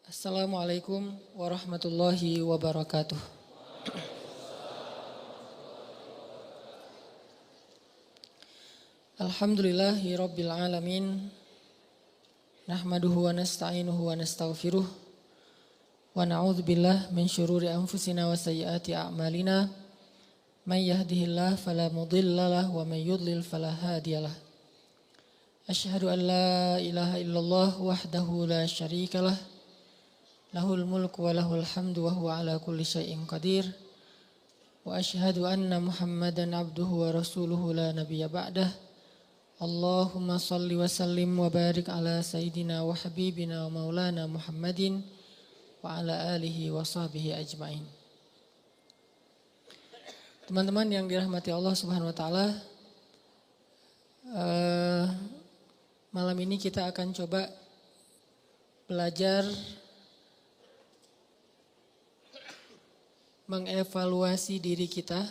Assalamualaikum warahmatullahi wabarakatuh. Alhamdulillahi rabbil alamin. Nahmaduhu wa nasta'inuhu wa nastaghfiruh. Wa na'udzu billahi min syururi anfusina wa sayyiati a'malina. May yahdihillahu fala mudhillalah wa may yudlil fala hadiyalah. Asyhadu an la ilaha illallah wahdahu la syarikalah. Lahul mulku wa lahul hamdu wa huwa ala kulli syai'in qadir. Wa asyhadu anna Muhammadan abduhu wa rasuluhu la nabiyya ba'dah. Allahumma salli wa sallim wa barik ala sayyidina wa habibina wa maulana Muhammadin wa ala alihi wa sahbihi ajma'in. Teman-teman yang dirahmati Allah Subhanahu wa taala, malam ini kita akan coba belajar mengevaluasi diri kita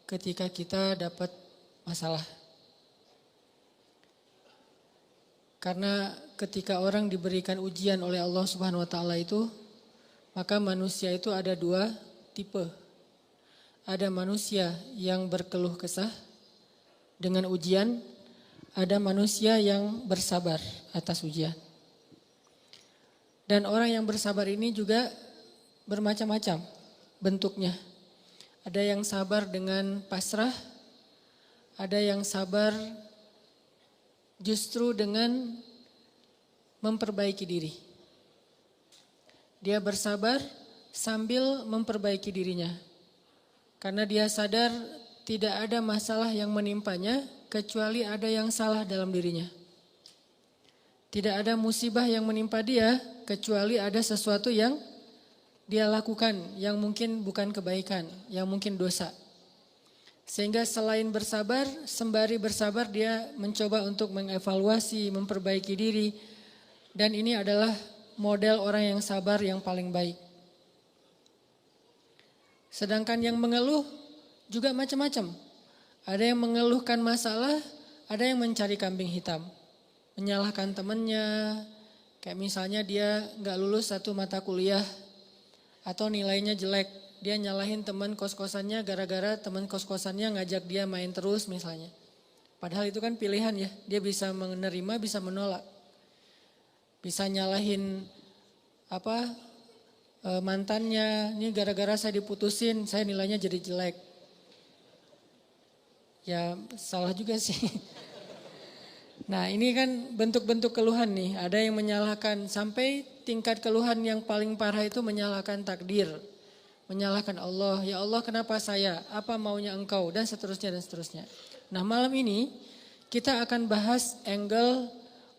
ketika kita dapat masalah. Karena ketika orang diberikan ujian oleh Allah Subhanahu wa taala itu, maka manusia itu ada dua tipe. Ada manusia yang berkeluh kesah dengan ujian, ada manusia yang bersabar atas ujian. Dan orang yang bersabar ini juga bermacam-macam bentuknya. Ada yang sabar dengan pasrah, ada yang sabar justru dengan memperbaiki diri. Dia bersabar sambil memperbaiki dirinya. Karena dia sadar tidak ada masalah yang menimpanya kecuali ada yang salah dalam dirinya. Tidak ada musibah yang menimpa dia kecuali ada sesuatu yang dia lakukan yang mungkin bukan kebaikan, yang mungkin dosa. Sehingga selain bersabar, sembari bersabar dia mencoba untuk mengevaluasi, memperbaiki diri. Dan ini adalah model orang yang sabar yang paling baik. Sedangkan yang mengeluh juga macam-macam. Ada yang mengeluhkan masalah, ada yang mencari kambing hitam. Menyalahkan temannya, kayak misalnya dia gak lulus satu mata kuliah atau nilainya jelek. Dia nyalahin teman kos-kosannya gara-gara teman kos-kosannya ngajak dia main terus misalnya. Padahal itu kan pilihan ya. Dia bisa menerima, bisa menolak. Bisa nyalahin mantannya. Ini gara-gara saya diputusin, saya nilainya jadi jelek. Ya salah juga sih. Nah ini kan bentuk-bentuk keluhan nih. Ada yang menyalahkan sampai tingkat keluhan yang paling parah itu menyalahkan takdir. Menyalahkan Allah, ya Allah kenapa saya, apa maunya engkau, dan seterusnya dan seterusnya. Nah malam ini kita akan bahas angle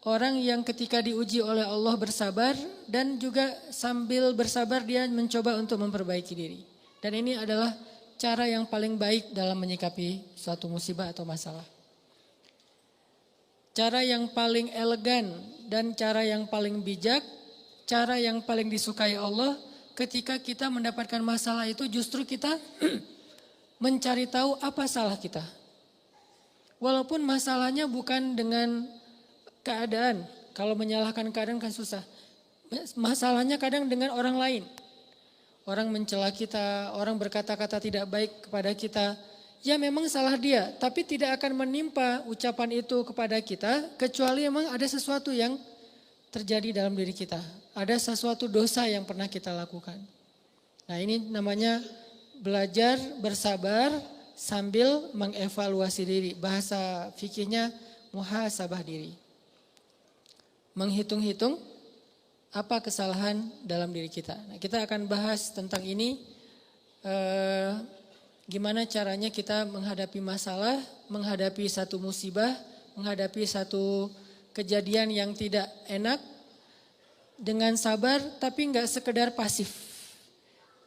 orang yang ketika diuji oleh Allah bersabar dan juga sambil bersabar dia mencoba untuk memperbaiki diri. Dan ini adalah cara yang paling baik dalam menyikapi suatu musibah atau masalah. Cara yang paling elegan dan cara yang paling bijak, cara yang paling disukai Allah. Ketika kita mendapatkan masalah itu justru kita mencari tahu apa salah kita. Walaupun masalahnya bukan dengan keadaan. Kalau menyalahkan keadaan kan susah. Masalahnya kadang dengan orang lain. Orang mencela kita, orang berkata-kata tidak baik kepada kita. Ya memang salah dia, tapi tidak akan menimpa ucapan itu kepada kita. Kecuali memang ada sesuatu yang terjadi dalam diri kita. Ada sesuatu dosa yang pernah kita lakukan. Nah ini namanya belajar bersabar sambil mengevaluasi diri. Bahasa fikihnya muhasabah diri. Menghitung-hitung apa kesalahan dalam diri kita. Nah, kita akan bahas tentang ini. Gimana caranya kita menghadapi masalah, menghadapi satu musibah, menghadapi satu kejadian yang tidak enak. Dengan sabar tapi enggak sekedar pasif.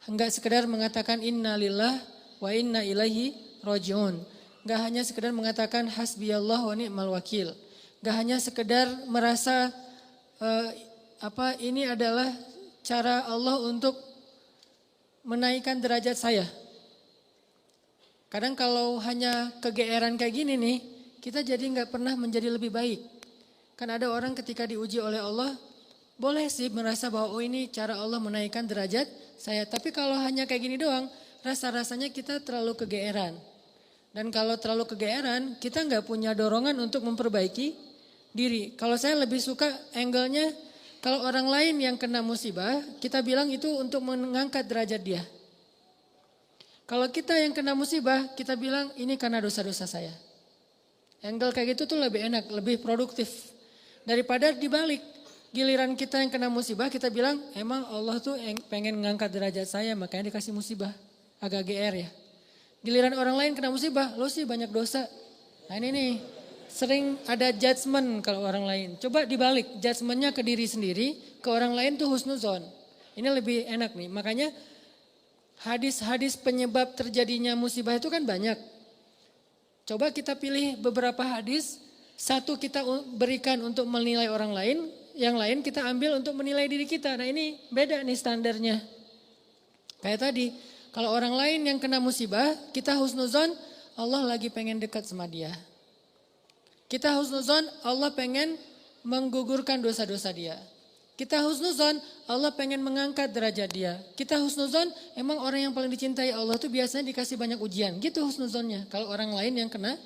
Enggak sekedar mengatakan innalillah wa inna ilaihi rajiun. Enggak hanya sekedar mengatakan hasbiyallah wa ni'mal wakil. Enggak hanya sekedar merasa ini adalah cara Allah untuk menaikkan derajat saya. Kadang kalau hanya kegeeran kayak gini nih, kita jadi enggak pernah menjadi lebih baik. Kan ada orang ketika diuji oleh Allah Boleh sih merasa bahwa oh ini cara Allah menaikkan derajat saya. Tapi kalau hanya kayak gini doang, rasa-rasanya kita terlalu kegeeran. Dan kalau terlalu kegeeran, kita nggak punya dorongan untuk memperbaiki diri. Kalau saya lebih suka angle-nya, kalau orang lain yang kena musibah, kita bilang itu untuk mengangkat derajat dia. Kalau kita yang kena musibah, kita bilang ini karena dosa-dosa saya. Angle kayak gitu tuh lebih enak, lebih produktif. Daripada dibalik. Giliran kita yang kena musibah, kita bilang emang Allah tuh pengen mengangkat derajat saya, makanya dikasih musibah. Agak GR ya. Giliran orang lain kena musibah, lo sih banyak dosa. Nah ini nih, sering ada judgement kalau orang lain. Coba dibalik, judgementnya ke diri sendiri, ke orang lain tuh husnuzon. Ini lebih enak nih, makanya hadis-hadis penyebab terjadinya musibah itu kan banyak. Coba kita pilih beberapa hadis, satu kita berikan untuk menilai orang lain, yang lain kita ambil untuk menilai diri kita. Nah ini beda nih standarnya. Kayak tadi, kalau orang lain yang kena musibah, kita husnuzon, Allah lagi pengen dekat sama dia. Kita husnuzon, Allah pengen menggugurkan dosa-dosa dia. Kita husnuzon, Allah pengen mengangkat derajat dia. Kita husnuzon, emang orang yang paling dicintai Allah tuh biasanya dikasih banyak ujian. Gitu husnuzonnya, kalau orang lain yang kena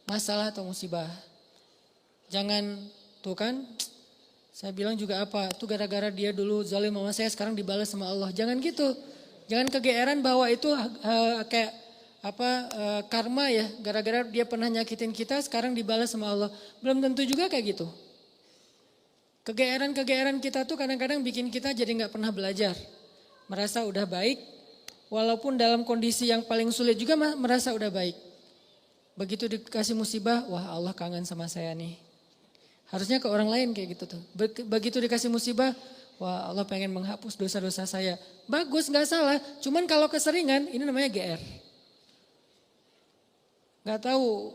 masalah atau musibah. Jangan, tuh kan, saya bilang juga apa, tuh gara-gara dia dulu zalim sama saya sekarang dibalas sama Allah. Jangan gitu. Jangan kegeeran bahwa itu kayak karma ya. Gara-gara dia pernah nyakitin kita sekarang dibalas sama Allah. Belum tentu juga kayak gitu. Kegeeran-kegeeran kita tuh kadang-kadang bikin kita jadi gak pernah belajar. Merasa udah baik. Walaupun dalam kondisi yang paling sulit juga merasa udah baik. Begitu dikasih musibah, wah Allah kangen sama saya nih. Harusnya ke orang lain kayak gitu tuh. Begitu dikasih musibah, wah Allah pengen menghapus dosa-dosa saya. Bagus, gak salah. Cuman kalau keseringan, ini namanya GR. Gak tahu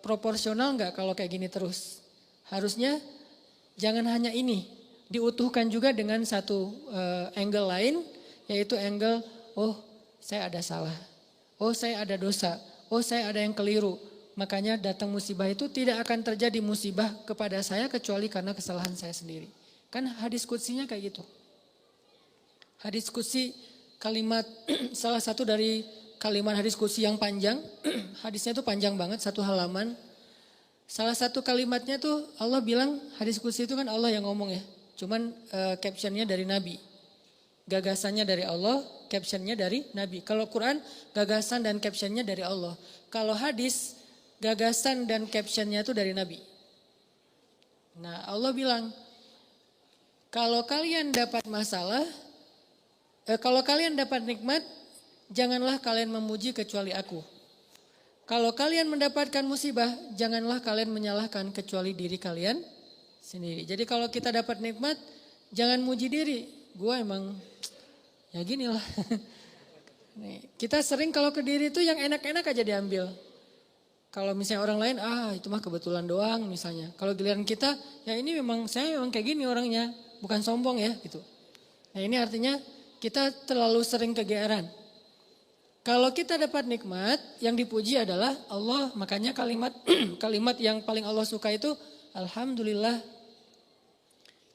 proporsional gak kalau kayak gini terus. Harusnya jangan hanya ini. Diutuhkan juga dengan satu angle lain, yaitu angle, oh saya ada salah. Oh saya ada dosa. Oh saya ada yang keliru. Makanya datang musibah itu tidak akan terjadi musibah kepada saya kecuali karena kesalahan saya sendiri. Kan hadis qudsinya kayak gitu. Hadis qudsi kalimat salah satu dari kalimat hadis qudsi yang panjang. Hadisnya itu panjang banget, satu halaman. Salah satu kalimatnya tuh Allah bilang hadis qudsi itu kan Allah yang ngomong ya. Cuman captionnya dari Nabi. Gagasannya dari Allah, captionnya dari Nabi. Kalau Quran gagasan dan captionnya dari Allah. Kalau hadis gagasan dan captionnya itu dari Nabi. Nah Allah bilang, kalau kalian dapat masalah, kalau kalian dapat nikmat, janganlah kalian memuji kecuali aku. Kalau kalian mendapatkan musibah, janganlah kalian menyalahkan kecuali diri kalian sendiri. Jadi kalau kita dapat nikmat, jangan muji diri. Gue emang ya gini lah. Kita sering kalau ke diri itu yang enak-enak aja diambil. Kalau misalnya orang lain, itu mah kebetulan doang misalnya. Kalau giliran kita, ya ini memang saya memang kayak gini orangnya, bukan sombong ya gitu. Nah ini artinya kita terlalu sering kegeeran. Kalau kita dapat nikmat, yang dipuji adalah Allah. Makanya kalimat kalimat yang paling Allah suka itu, Alhamdulillah.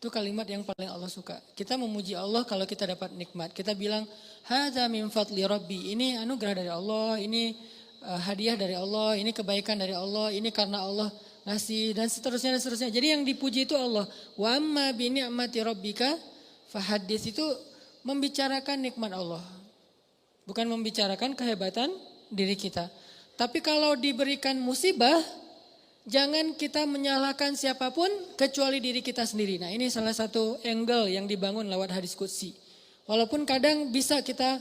Itu kalimat yang paling Allah suka. Kita memuji Allah kalau kita dapat nikmat. Kita bilang, hadza min fadli rabbi. Ini anugerah dari Allah, ini hadiah dari Allah, ini kebaikan dari Allah, ini karena Allah ngasih dan seterusnya dan seterusnya. Jadi yang dipuji itu Allah. Wa amma bi ni'mati rabbika fahaddits, itu membicarakan nikmat Allah. Bukan membicarakan kehebatan diri kita. Tapi kalau diberikan musibah, jangan kita menyalahkan siapapun kecuali diri kita sendiri. Nah ini salah satu angle yang dibangun lewat hadis qudsi. Walaupun kadang bisa kita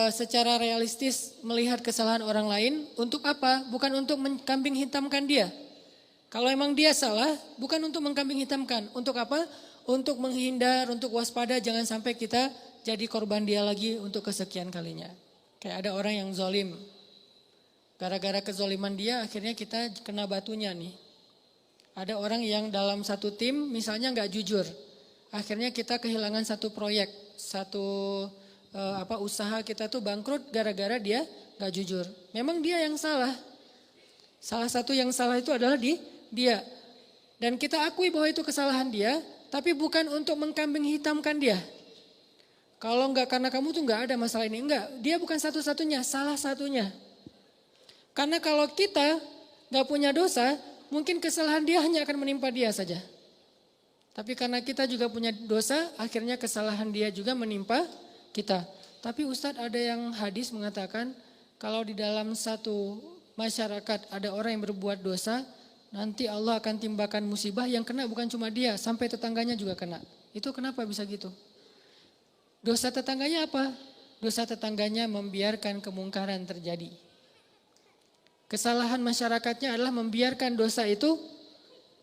secara realistis melihat kesalahan orang lain, untuk apa? Bukan untuk mengkambing hitamkan dia. Kalau emang dia salah, bukan untuk mengkambing hitamkan. Untuk apa? Untuk menghindar, untuk waspada, jangan sampai kita jadi korban dia lagi untuk kesekian kalinya. Kayak ada orang yang zalim. Gara-gara kezaliman dia akhirnya kita kena batunya nih. Ada orang yang dalam satu tim misalnya gak jujur. Akhirnya kita kehilangan satu proyek, satu usaha kita tuh bangkrut gara-gara dia gak jujur. Memang dia yang salah. Salah satu yang salah itu adalah dia. Dan kita akui bahwa itu kesalahan dia, tapi bukan untuk mengkambing hitamkan dia. Kalau enggak karena kamu tuh enggak ada masalah ini. Enggak, dia bukan satu-satunya, salah satunya. Karena kalau kita enggak punya dosa, mungkin kesalahan dia hanya akan menimpa dia saja. Tapi karena kita juga punya dosa, akhirnya kesalahan dia juga menimpa kita. Tapi Ustadz, ada yang hadis mengatakan kalau di dalam satu masyarakat ada orang yang berbuat dosa, nanti Allah akan timbakan musibah yang kena bukan cuma dia, sampai tetangganya juga kena. Itu kenapa bisa gitu? Dosa tetangganya apa? Dosa tetangganya membiarkan kemungkaran terjadi. Kesalahan masyarakatnya adalah membiarkan dosa itu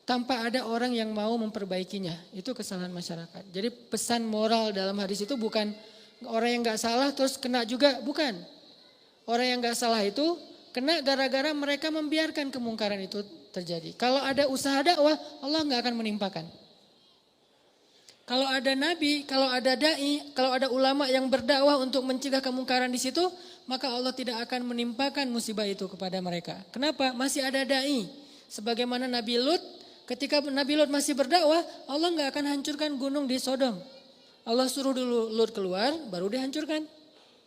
tanpa ada orang yang mau memperbaikinya. Itu kesalahan masyarakat. Jadi pesan moral dalam hadis itu bukan orang yang gak salah terus kena juga, bukan. Orang yang gak salah itu kena gara-gara mereka membiarkan kemungkaran itu terjadi. Kalau ada usaha dakwah, Allah gak akan menimpakan. Kalau ada nabi, kalau ada dai, kalau ada ulama yang berdakwah untuk mencegah kemungkaran di situ, maka Allah tidak akan menimpakan musibah itu kepada mereka. Kenapa? Masih ada dai. Sebagaimana Nabi Lut, ketika Nabi Lut masih berdakwah, Allah gak akan hancurkan gunung di Sodom. Allah suruh dulu Lut keluar, baru dihancurkan.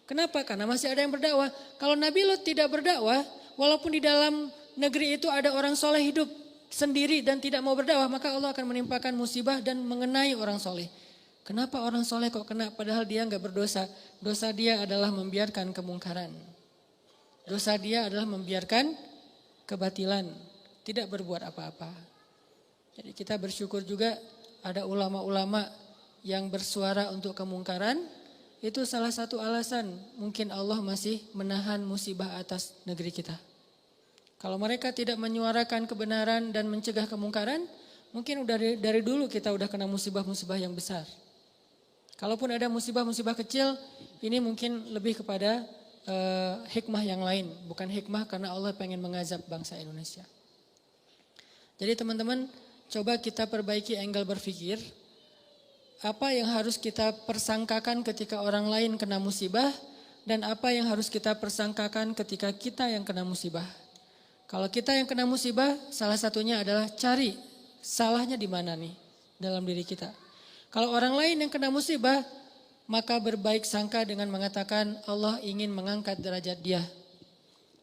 Kenapa? Karena masih ada yang berdakwah. Kalau Nabi Lut tidak berdakwah, walaupun di dalam negeri itu ada orang soleh hidup sendiri dan tidak mau berdakwah, maka Allah akan menimpakan musibah dan mengenai orang soleh. Kenapa orang soleh kok kena padahal dia nggak berdosa? Dosa dia adalah membiarkan kemungkaran. Dosa dia adalah membiarkan kebatilan, tidak berbuat apa-apa. Jadi kita bersyukur juga ada ulama-ulama yang bersuara untuk kemungkaran. Itu salah satu alasan mungkin Allah masih menahan musibah atas negeri kita. Kalau mereka tidak menyuarakan kebenaran dan mencegah kemungkaran, mungkin dari dulu kita udah kena musibah-musibah yang besar. Kalaupun ada musibah-musibah kecil, ini mungkin lebih kepada hikmah yang lain. Bukan hikmah karena Allah pengen mengazab bangsa Indonesia. Jadi teman-teman, coba kita perbaiki angle berpikir. Apa yang harus kita persangkakan ketika orang lain kena musibah, dan apa yang harus kita persangkakan ketika kita yang kena musibah. Kalau kita yang kena musibah, salah satunya adalah cari salahnya di mana nih dalam diri kita. Kalau orang lain yang kena musibah, maka berbaik sangka dengan mengatakan Allah ingin mengangkat derajat dia.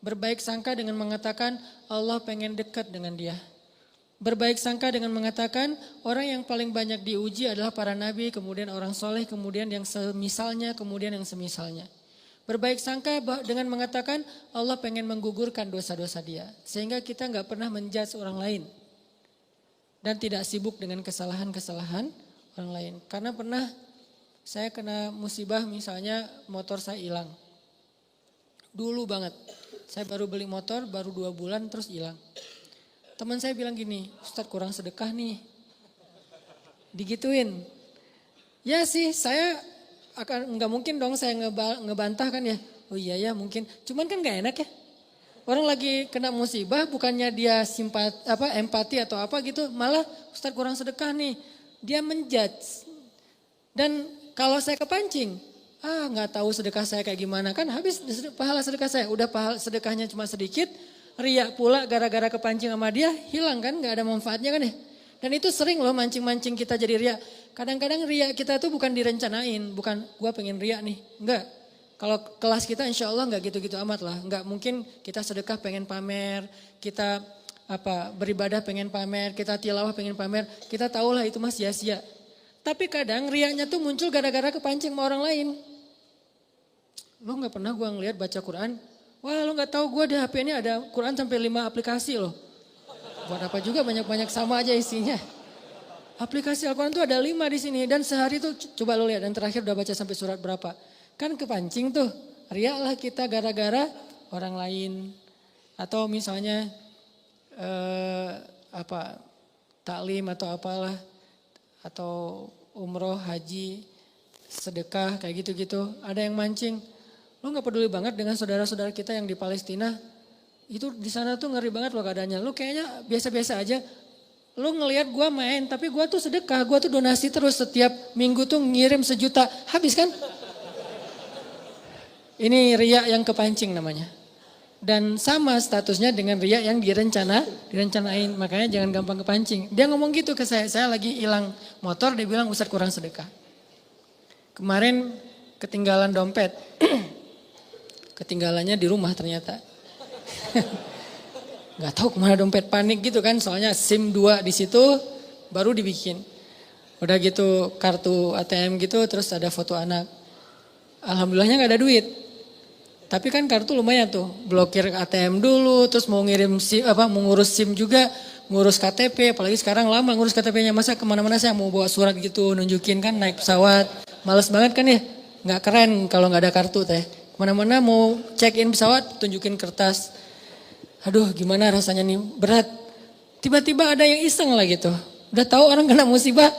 Berbaik sangka dengan mengatakan Allah pengen dekat dengan dia. Berbaik sangka dengan mengatakan orang yang paling banyak diuji adalah para nabi, kemudian orang soleh, kemudian yang semisalnya, kemudian yang semisalnya. Berbaik sangka dengan mengatakan Allah pengen menggugurkan dosa-dosa dia. Sehingga kita gak pernah menjudge orang lain. Dan tidak sibuk dengan kesalahan-kesalahan orang lain. Karena pernah saya kena musibah misalnya motor saya hilang. Dulu banget. Saya baru beli motor, baru 2 bulan terus hilang. Teman saya bilang gini, Ustadz kurang sedekah nih. Digituin. Ya sih saya nggak mungkin dong saya ngebantah kan ya. Oh iya ya mungkin. Cuman kan nggak enak ya. Orang lagi kena musibah bukannya dia empati atau apa gitu. Malah Ustadz kurang sedekah nih. Dia menjudge. Dan kalau saya kepancing. Nggak tahu sedekah saya kayak gimana. Kan habis pahala sedekah saya. Udah pahala sedekahnya cuma sedikit. Riak pula gara-gara kepancing sama dia. Hilang kan nggak ada manfaatnya kan ya. Dan itu sering loh mancing-mancing kita jadi riak. Kadang-kadang riak kita tuh bukan direncanain. Bukan gua pengen riak nih. Enggak. Kalau kelas kita insya Allah enggak gitu-gitu amat lah. Enggak mungkin kita sedekah pengen pamer. Kita beribadah pengen pamer. Kita tilawah pengen pamer. Kita tahu lah itu mah sia-sia. Tapi kadang riaknya tuh muncul gara-gara kepancing sama orang lain. Lo gak pernah gua ngeliat baca Quran. Wah lo gak tahu gua di HP ini ada Quran sampai 5 aplikasi loh. Buat apa juga banyak-banyak sama aja isinya. Aplikasi Al-Quran tuh ada 5 di sini. Dan sehari tuh coba lo lihat. Dan terakhir udah baca sampai surat berapa. Kan kepancing tuh. Riaklah kita gara-gara orang lain. Atau misalnya taklim atau apalah. Atau umroh, haji, sedekah kayak gitu-gitu. Ada yang mancing. Lo gak peduli banget dengan saudara-saudara kita yang di Palestina. Itu di sana tuh ngeri banget loh keadaannya. Lu kayaknya biasa-biasa aja. Lu ngelihat gua main, tapi gua tuh sedekah, gua tuh donasi terus setiap minggu tuh ngirim 1 juta. Habis kan? Ini riya yang kepancing namanya. Dan sama statusnya dengan riya yang direncanain. Makanya jangan gampang kepancing. Dia ngomong gitu ke saya lagi hilang motor, dia bilang Ustadz kurang sedekah. Kemarin ketinggalan dompet. Ketinggalannya di rumah ternyata. Gak tahu kemana dompet, panik gitu kan. Soalnya SIM 2 di situ baru dibikin. Udah gitu kartu ATM gitu terus ada foto anak. Alhamdulillahnya gak ada duit. Tapi kan kartu lumayan tuh, blokir ATM dulu, terus mau ngirim SIM, mau ngurus SIM juga, ngurus KTP, apalagi sekarang lama ngurus KTP-nya, masa kemana-mana saya mau bawa surat gitu, nunjukin kan naik pesawat, males banget kan ya, nggak keren kalau nggak ada kartu teh, kemana-mana mau check in pesawat, tunjukin kertas, aduh gimana rasanya nih, berat, tiba-tiba ada yang iseng lah gitu, udah tahu orang kena musibah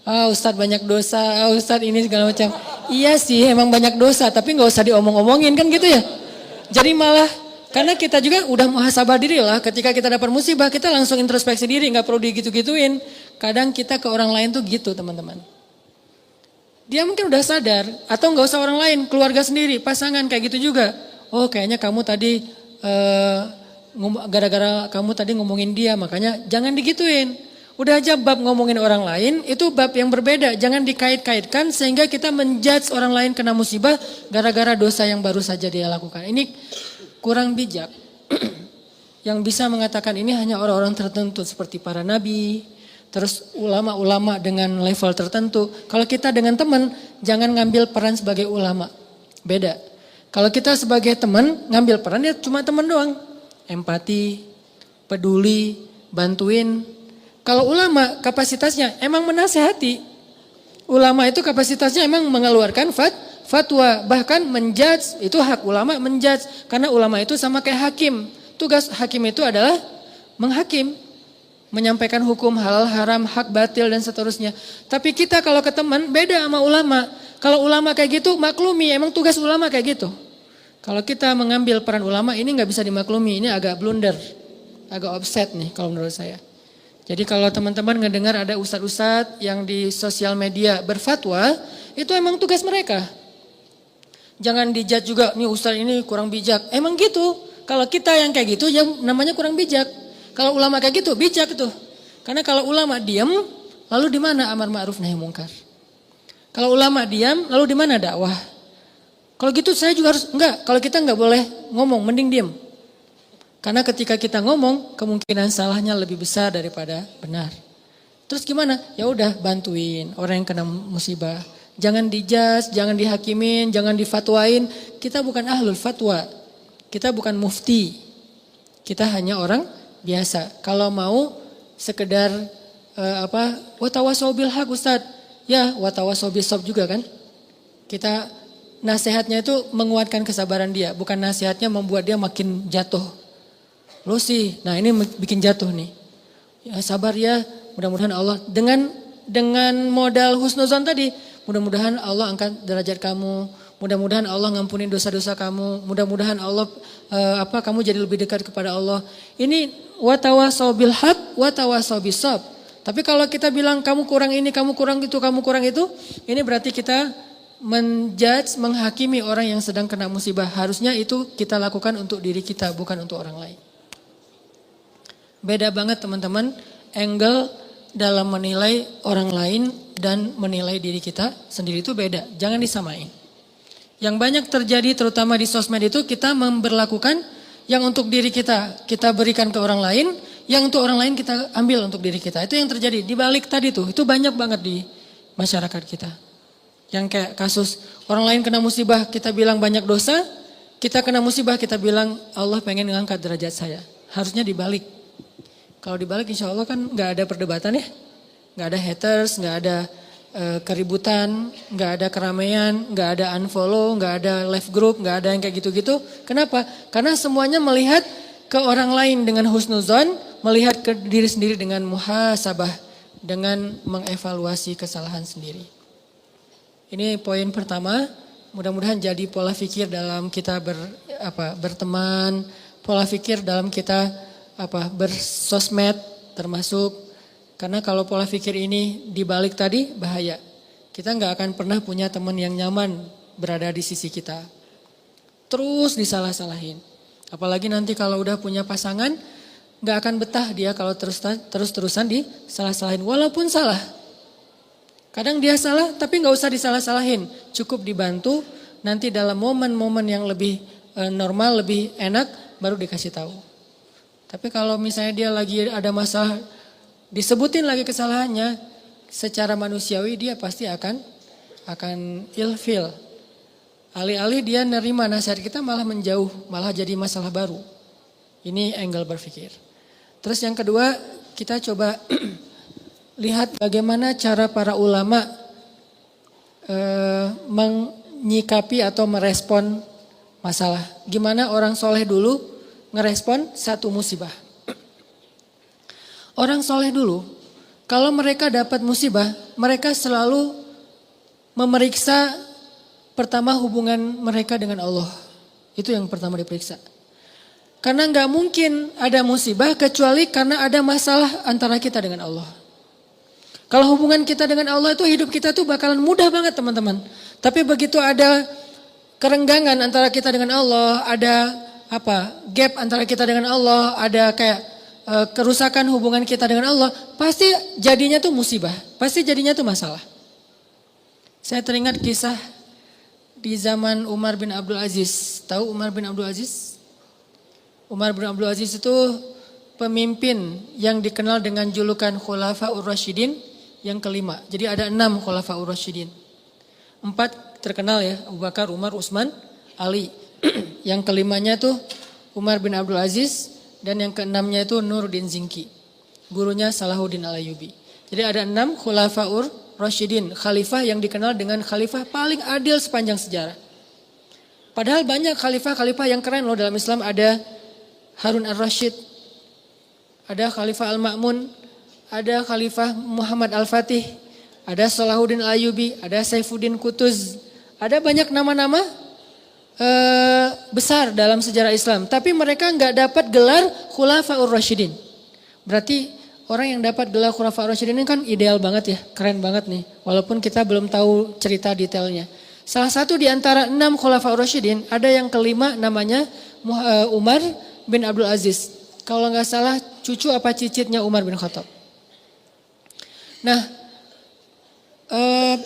Ustadz banyak dosa, Ustadz ini segala macam. Iya sih emang banyak dosa tapi gak usah diomong-omongin kan gitu ya. Jadi malah karena kita juga udah muhasabah diri lah ketika kita dapat musibah kita langsung introspeksi diri gak perlu digitu-gituin. Kadang kita ke orang lain tuh gitu teman-teman. Dia mungkin udah sadar atau gak usah orang lain, keluarga sendiri, pasangan kayak gitu juga. Oh kayaknya kamu tadi gara-gara kamu tadi ngomongin dia makanya jangan digituin. Udah aja bab ngomongin orang lain, itu bab yang berbeda. Jangan dikait-kaitkan sehingga kita menjudge orang lain kena musibah gara-gara dosa yang baru saja dia lakukan. Ini kurang bijak. Yang bisa mengatakan ini hanya orang-orang tertentu seperti para nabi, terus ulama-ulama dengan level tertentu. Kalau kita dengan teman, jangan ngambil peran sebagai ulama. Beda. Kalau kita sebagai teman, ngambil peran ya cuma teman doang. Empati, peduli, bantuin. Kalau ulama kapasitasnya emang menasehati. Ulama itu kapasitasnya emang mengeluarkan fatwa. Bahkan menjudge, itu hak ulama menjudge. Karena ulama itu sama kayak hakim. Tugas hakim itu adalah menghakim. Menyampaikan hukum halal, haram, hak batil dan seterusnya. Tapi kita kalau ke teman beda sama ulama. Kalau ulama kayak gitu maklumi, emang tugas ulama kayak gitu. Kalau kita mengambil peran ulama ini gak bisa dimaklumi. Ini agak blunder, agak offset nih kalau menurut saya. Jadi kalau teman-teman ngedengar ada ustadz-ustadz yang di sosial media berfatwa, itu emang tugas mereka. Jangan dijudge juga, nih ustadz ini kurang bijak. Emang gitu, kalau kita yang kayak gitu ya namanya kurang bijak. Kalau ulama kayak gitu, bijak itu. Karena kalau ulama diam, lalu di mana amar ma'ruf nahi mungkar? Kalau ulama diam, lalu di mana dakwah? Kalau gitu saya juga harus, enggak, kalau kita enggak boleh ngomong, mending diam. Karena ketika kita ngomong, kemungkinan salahnya lebih besar daripada benar. Terus gimana? Ya udah bantuin orang yang kena musibah. Jangan dijudge, jangan dihakimin, jangan difatwain. Kita bukan ahlul fatwa. Kita bukan mufti. Kita hanya orang biasa. Kalau mau sekedar watawasau bil haq Ustaz. Ya, watawasau bis sabr juga kan. Kita nasihatnya itu menguatkan kesabaran dia, bukan nasihatnya membuat dia makin jatuh. Lo sih, nah ini bikin jatuh nih. Ya sabar ya, mudah-mudahan Allah dengan modal husnuzon tadi, mudah-mudahan Allah angkat derajat kamu, mudah-mudahan Allah ngampunin dosa-dosa kamu, mudah-mudahan Allah kamu jadi lebih dekat kepada Allah. Ini watawasau bil haq, watawasau bis sabr. Tapi kalau kita bilang kamu kurang ini, kamu kurang itu, kamu kurang itu, ini berarti kita menjudge, menghakimi orang yang sedang kena musibah. Harusnya itu kita lakukan untuk diri kita, bukan untuk orang lain. Beda banget teman-teman, angle dalam menilai orang lain dan menilai diri kita sendiri itu beda. Jangan disamain. Yang banyak terjadi terutama di sosmed itu kita memberlakukan yang untuk diri kita berikan ke orang lain, yang untuk orang lain kita ambil untuk diri kita. Itu yang terjadi di balik tadi tuh, itu banyak banget di masyarakat kita. Yang kayak kasus orang lain kena musibah kita bilang banyak dosa, kita kena musibah kita bilang Allah pengen ngangkat derajat saya. Harusnya dibalik. Kalau dibalik insya Allah kan gak ada perdebatan ya. Gak ada haters, gak ada keributan, gak ada keramaian, gak ada unfollow, gak ada left group, gak ada yang kayak gitu-gitu. Kenapa? Karena semuanya melihat ke orang lain dengan husnuzon, melihat ke diri sendiri dengan muhasabah, dengan mengevaluasi kesalahan sendiri. Ini poin pertama, mudah-mudahan jadi pola pikir dalam kita berteman, pola pikir dalam kita bersosmed termasuk, karena kalau pola pikir ini dibalik tadi bahaya. Kita nggak akan pernah punya teman yang nyaman berada di sisi kita. Terus disalah-salahin. Apalagi nanti kalau udah punya pasangan, nggak akan betah dia kalau terus-terusan disalah-salahin. Walaupun salah. Kadang dia salah tapi nggak usah disalah-salahin. Cukup dibantu, nanti dalam momen-momen yang lebih normal, lebih enak, baru dikasih tahu. Tapi kalau misalnya dia lagi ada masalah, disebutin lagi kesalahannya, secara manusiawi dia pasti akan ilfil. Alih-alih dia nerima nasihat kita malah menjauh, malah jadi masalah baru. Ini angle berpikir. Terus yang kedua, kita coba lihat bagaimana cara para ulama menyikapi atau merespon masalah. Gimana orang soleh dulu ngerespon satu musibah. Orang soleh dulu, kalau mereka dapat musibah, mereka selalu memeriksa pertama hubungan mereka dengan Allah. Itu yang pertama diperiksa. Karena nggak mungkin ada musibah kecuali karena ada masalah antara kita dengan Allah. Kalau hubungan kita dengan Allah itu hidup kita tuh bakalan mudah banget teman-teman. Tapi begitu ada kerenggangan antara kita dengan Allah, ada gap antara kita dengan Allah, ada kayak kerusakan hubungan kita dengan Allah, pasti jadinya tuh musibah, pasti jadinya tuh masalah. Saya teringat kisah di zaman Umar bin Abdul Aziz. Tahu Umar bin Abdul Aziz? Umar bin Abdul Aziz itu pemimpin yang dikenal dengan julukan Khulafaur Rasyidin yang kelima. Jadi ada 6 Khulafaur Rasyidin. 4 terkenal ya, Abu Bakar, Umar, Utsman, Ali. Yang kelimanya tuh Umar bin Abdul Aziz dan yang keenamnya itu Nuruddin Zinki. Gurunya Salahuddin Al-Ayyubi. Jadi ada 6 Khulafaur Rasyidin, khalifah yang dikenal dengan khalifah paling adil sepanjang sejarah. Padahal banyak khalifah-khalifah yang keren loh dalam Islam. Ada Harun Ar-Rasyid, ada Khalifah Al-Ma'mun, ada Khalifah Muhammad Al-Fatih, ada Salahuddin Al-Ayyubi, ada Saifuddin Qutuz. Ada banyak nama-nama besar dalam sejarah Islam. Tapi mereka nggak dapat gelar Khulafaur Rasyidin. Berarti orang yang dapat gelar Khulafaur Rasyidin ini kan ideal banget ya, keren banget nih. Walaupun kita belum tahu cerita detailnya. Salah satu di antara 6 Khulafaur Rasyidin, ada yang kelima namanya Umar bin Abdul Aziz. Kalau nggak salah cucu apa cicitnya Umar bin Khattab. Nah,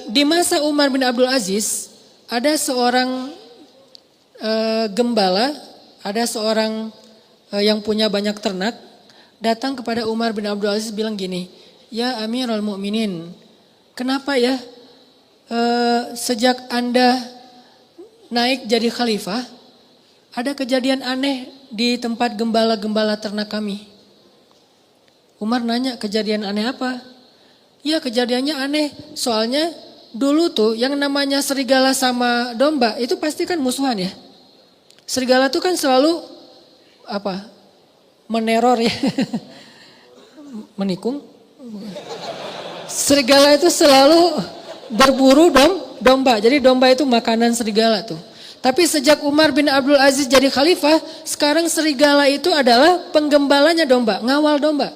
di masa Umar bin Abdul Aziz ada seorang gembala, ada seorang yang punya banyak ternak, datang kepada Umar bin Abdul Aziz bilang gini, ya Amirul Mukminin, kenapa ya sejak Anda naik jadi khalifah, ada kejadian aneh di tempat gembala-gembala ternak kami. Umar nanya, kejadian aneh apa? Ya kejadiannya aneh, soalnya dulu tuh yang namanya serigala sama domba itu pasti kan musuhan ya. Serigala tuh kan selalu meneror ya, menikung. Serigala itu selalu berburu domba, jadi domba itu makanan serigala tuh. Tapi sejak Umar bin Abdul Aziz jadi khalifah, sekarang serigala itu adalah penggembalanya domba, ngawal domba.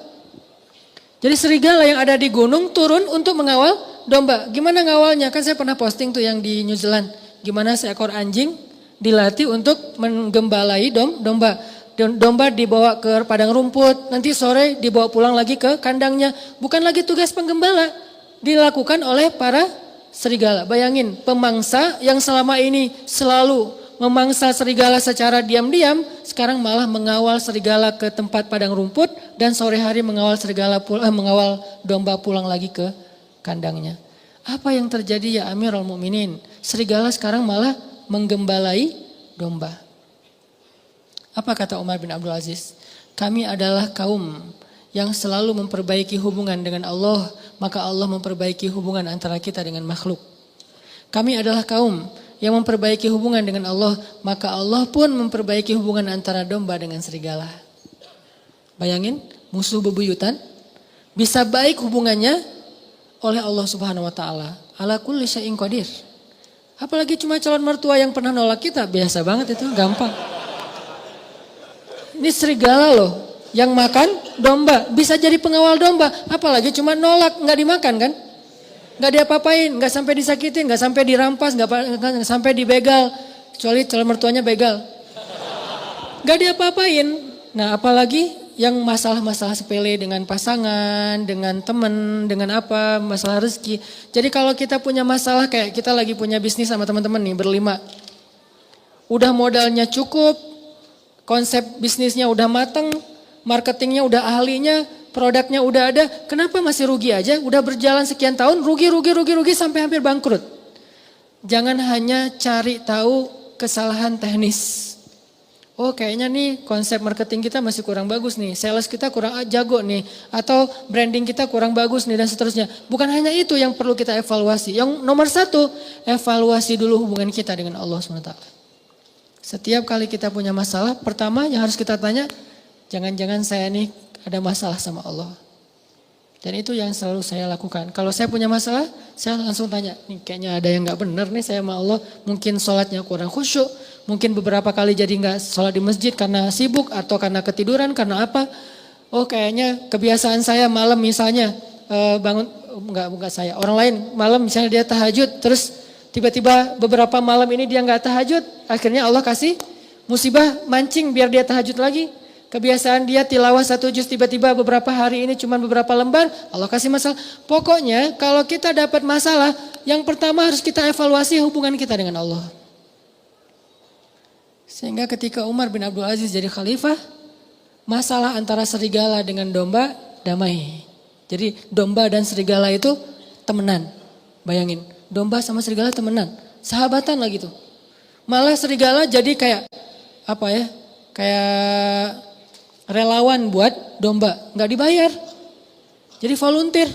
Jadi serigala yang ada di gunung turun untuk mengawal domba. Gimana ngawalnya? Kan saya pernah posting tuh yang di New Zealand. Gimana seekor anjing dilatih untuk menggembalai domba. Domba dibawa ke padang rumput, nanti sore dibawa pulang lagi ke kandangnya. Bukan lagi tugas penggembala, dilakukan oleh para serigala. Bayangin, pemangsa yang selama ini selalu memangsa serigala secara diam-diam, sekarang malah mengawal serigala ke tempat padang rumput dan sore hari mengawal mengawal domba pulang lagi ke kandangnya. Apa yang terjadi ya Amirul Mukminin? Serigala sekarang malah menggembalai domba. Apa kata Umar bin Abdul Aziz? Kami adalah kaum yang selalu memperbaiki hubungan dengan Allah, maka Allah memperbaiki hubungan antara kita dengan makhluk. Kami adalah kaum yang memperbaiki hubungan dengan Allah, maka Allah pun memperbaiki hubungan antara domba dengan serigala. Bayangin, musuh bebuyutan bisa baik hubungannya oleh Allah Subhanahu wa taala. Ala kulli syai'in qadir. Apalagi cuma calon mertua yang pernah nolak kita, biasa banget itu, gampang. Ini serigala loh, yang makan domba, bisa jadi pengawal domba, apalagi cuma nolak, nggak dimakan kan? Nggak diapa-apain, nggak sampai disakitin, nggak sampai dirampas, nggak sampai dibegal, kecuali calon mertuanya begal. Gak diapa-apain. Nah apalagi yang masalah-masalah sepele dengan pasangan, dengan teman, dengan apa, masalah rezeki. Jadi kalau kita punya masalah kayak kita lagi punya bisnis sama teman-teman nih berlima. Udah modalnya cukup, konsep bisnisnya udah mateng, marketingnya udah ahlinya, produknya udah ada. Kenapa masih rugi aja? Udah berjalan sekian tahun, rugi sampai hampir bangkrut. Jangan hanya cari tahu kesalahan teknis. Oh kayaknya nih konsep marketing kita masih kurang bagus nih, sales kita kurang jago nih, atau branding kita kurang bagus nih dan seterusnya. Bukan hanya itu yang perlu kita evaluasi. Yang nomor satu, evaluasi dulu hubungan kita dengan Allah SWT. Setiap kali kita punya masalah, pertama yang harus kita tanya, jangan-jangan saya nih ada masalah sama Allah. Dan itu yang selalu saya lakukan. Kalau saya punya masalah, saya langsung tanya, nih kayaknya ada yang gak benar nih saya sama Allah. Mungkin sholatnya kurang khusyuk, mungkin beberapa kali jadi gak sholat di masjid karena sibuk atau karena ketiduran, karena apa. Oh kayaknya kebiasaan saya malam misalnya bangun, enggak saya, orang lain malam misalnya dia tahajud, terus tiba-tiba beberapa malam ini dia gak tahajud, akhirnya Allah kasih musibah mancing biar dia tahajud lagi. Kebiasaan dia tilawah 1 juz, tiba-tiba beberapa hari ini cuma beberapa lembar, Allah kasih masalah. Pokoknya kalau kita dapat masalah, yang pertama harus kita evaluasi hubungan kita dengan Allah. Sehingga ketika Umar bin Abdul Aziz jadi khalifah, masalah antara serigala dengan domba damai. Jadi domba dan serigala itu temenan. Bayangin, domba sama serigala temenan, sahabatan lah gitu. Malah serigala jadi kayak apa ya? Kayak relawan buat domba, nggak dibayar. Jadi volunteer.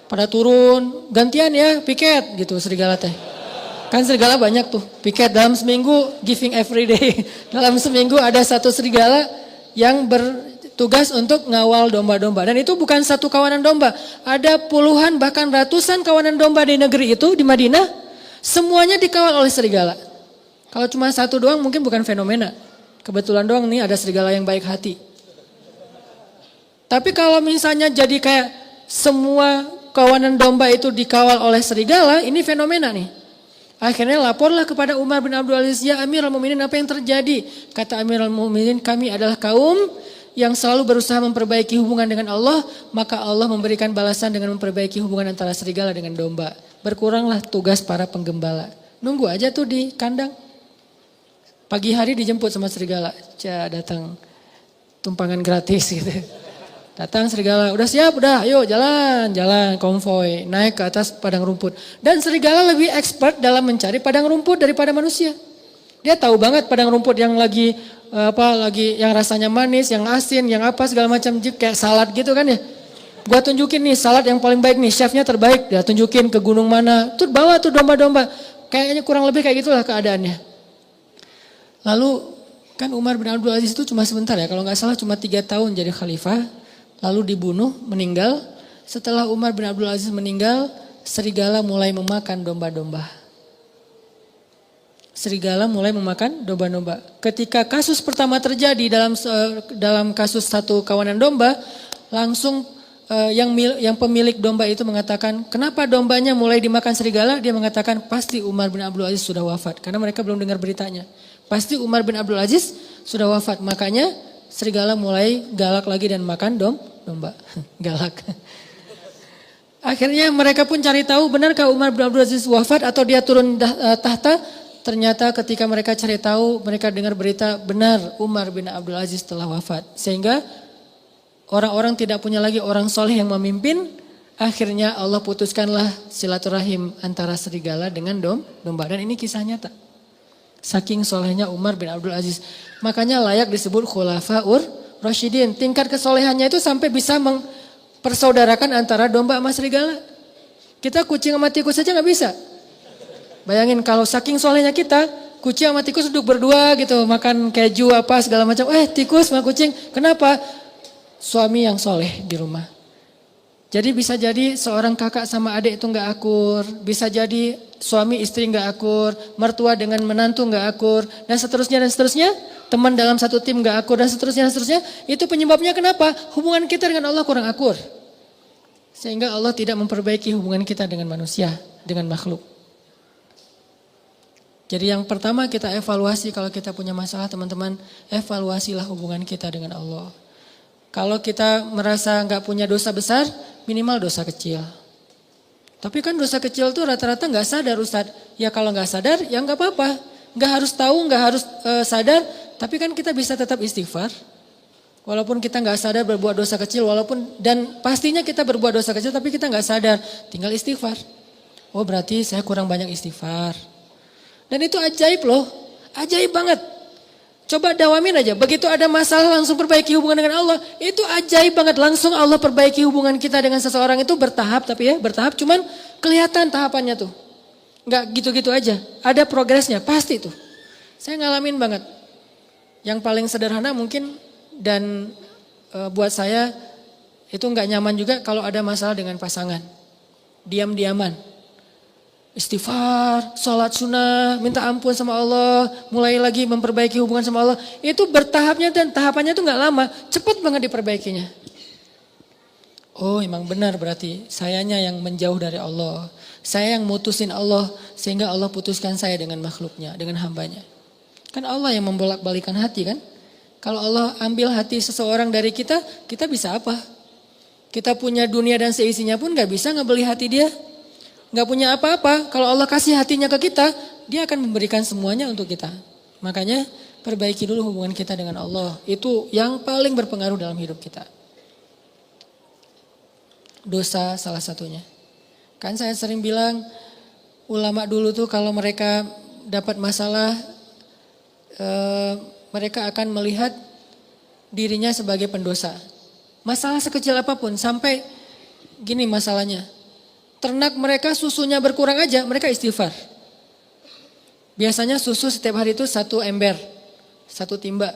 Pada turun, gantian ya piket gitu serigala teh. Kan serigala banyak tuh, piket dalam seminggu giving every day. Dalam seminggu ada 1 serigala yang bertugas untuk ngawal domba-domba. Dan itu bukan satu kawanan domba. Ada puluhan bahkan ratusan kawanan domba di negeri itu, di Madinah. Semuanya dikawal oleh serigala. Kalau cuma 1 doang mungkin bukan fenomena. Kebetulan doang nih ada serigala yang baik hati. Tapi kalau misalnya jadi kayak semua kawanan domba itu dikawal oleh serigala, ini fenomena nih. Akhirnya laporlah kepada Umar bin Abdul Aziz, ya Amirul Mukminin apa yang terjadi? Kata Amirul Mukminin, kami adalah kaum yang selalu berusaha memperbaiki hubungan dengan Allah, maka Allah memberikan balasan dengan memperbaiki hubungan antara serigala dengan domba. Berkuranglah tugas para penggembala. Nunggu aja tuh di kandang. Pagi hari dijemput sama serigala, datang tumpangan gratis gitu. Datang serigala, udah siap, udah ayo jalan konvoy, naik ke atas padang rumput. Dan serigala lebih expert dalam mencari padang rumput daripada manusia. Dia tahu banget padang rumput yang lagi yang rasanya manis, yang asin, yang apa segala macam kayak salad gitu kan ya. Gua tunjukin nih salad yang paling baik nih, chefnya terbaik, dia tunjukin ke gunung mana, tuh bawa tuh domba-domba. Kayaknya kurang lebih kayak gitulah keadaannya. Lalu kan Umar bin Abdul Aziz itu cuma sebentar ya, kalau nggak salah cuma 3 tahun jadi khalifah, lalu dibunuh, meninggal. Setelah Umar bin Abdul Aziz meninggal, serigala mulai memakan domba-domba. Serigala mulai memakan domba-domba. Ketika kasus pertama terjadi dalam kasus 1 kawanan domba, langsung yang pemilik domba itu mengatakan, kenapa dombanya mulai dimakan serigala? Dia mengatakan pasti Umar bin Abdul Aziz sudah wafat, karena mereka belum dengar beritanya. Pasti Umar bin Abdul Aziz sudah wafat, makanya serigala mulai galak lagi dan makan domba. Galak. Akhirnya mereka pun cari tahu benarkah Umar bin Abdul Aziz wafat atau dia turun tahta. Ternyata ketika mereka cari tahu, mereka dengar berita benar Umar bin Abdul Aziz telah wafat. Sehingga orang-orang tidak punya lagi orang soleh yang memimpin. Akhirnya Allah putuskanlah silaturahim antara serigala dengan domba. Dan ini kisah nyata. Saking solehnya Umar bin Abdul Aziz. Makanya layak disebut khulafaur rasyidin. Tingkat kesolehannya itu sampai bisa mempersaudarakan antara domba sama serigala. Kita kucing sama tikus saja gak bisa. Bayangin kalau saking solehnya kita, kucing sama tikus duduk berdua gitu. Makan keju apa segala macam. Tikus sama kucing. Kenapa? Suami yang soleh di rumah. Jadi bisa jadi seorang kakak sama adik itu gak akur. Bisa jadi suami istri gak akur. Mertua dengan menantu gak akur. Dan seterusnya dan seterusnya. Teman dalam satu tim gak akur dan seterusnya dan seterusnya. Itu penyebabnya kenapa? Hubungan kita dengan Allah kurang akur. Sehingga Allah tidak memperbaiki hubungan kita dengan manusia. Dengan makhluk. Jadi yang pertama kita evaluasi kalau kita punya masalah teman-teman, evaluasilah hubungan kita dengan Allah. Kalau kita merasa nggak punya dosa besar, minimal dosa kecil. Tapi kan dosa kecil tuh rata-rata nggak sadar Ustadz. Ya kalau nggak sadar ya nggak apa-apa. Nggak harus tahu, nggak harus sadar. Tapi kan kita bisa tetap istighfar. Walaupun kita nggak sadar berbuat dosa kecil, dan pastinya kita berbuat dosa kecil tapi kita nggak sadar. Tinggal istighfar. Oh berarti saya kurang banyak istighfar. Dan itu ajaib loh, ajaib banget. Coba dawamin aja, begitu ada masalah langsung perbaiki hubungan dengan Allah. Itu ajaib banget, langsung Allah perbaiki hubungan kita dengan seseorang itu bertahap. Tapi ya bertahap cuman kelihatan tahapannya tuh. Nggak gitu-gitu aja, ada progresnya pasti tuh. Saya ngalamin banget. Yang paling sederhana mungkin dan buat saya itu nggak nyaman juga kalau ada masalah dengan pasangan. Diam-diaman. Istighfar, sholat sunnah, minta ampun sama Allah, mulai lagi memperbaiki hubungan sama Allah. Itu bertahapnya dan tahapannya itu gak lama, cepat banget diperbaikinya. Oh emang benar berarti sayanya yang menjauh dari Allah. Saya yang mutusin Allah sehingga Allah putuskan saya dengan makhluknya, dengan hambanya. Kan Allah yang membolak-balikan hati kan. Kalau Allah ambil hati seseorang dari kita, kita bisa apa? Kita punya dunia dan seisinya pun gak bisa ngebeli hati dia. Gak punya apa-apa, kalau Allah kasih hatinya ke kita, dia akan memberikan semuanya untuk kita. Makanya perbaiki dulu hubungan kita dengan Allah. Itu yang paling berpengaruh dalam hidup kita. Dosa salah satunya. Kan saya sering bilang, ulama dulu tuh kalau mereka dapat masalah, mereka akan melihat dirinya sebagai pendosa. Masalah sekecil apapun, sampai gini masalahnya. Ternak mereka susunya berkurang aja, mereka istighfar. Biasanya susu setiap hari itu 1 ember, 1 timba.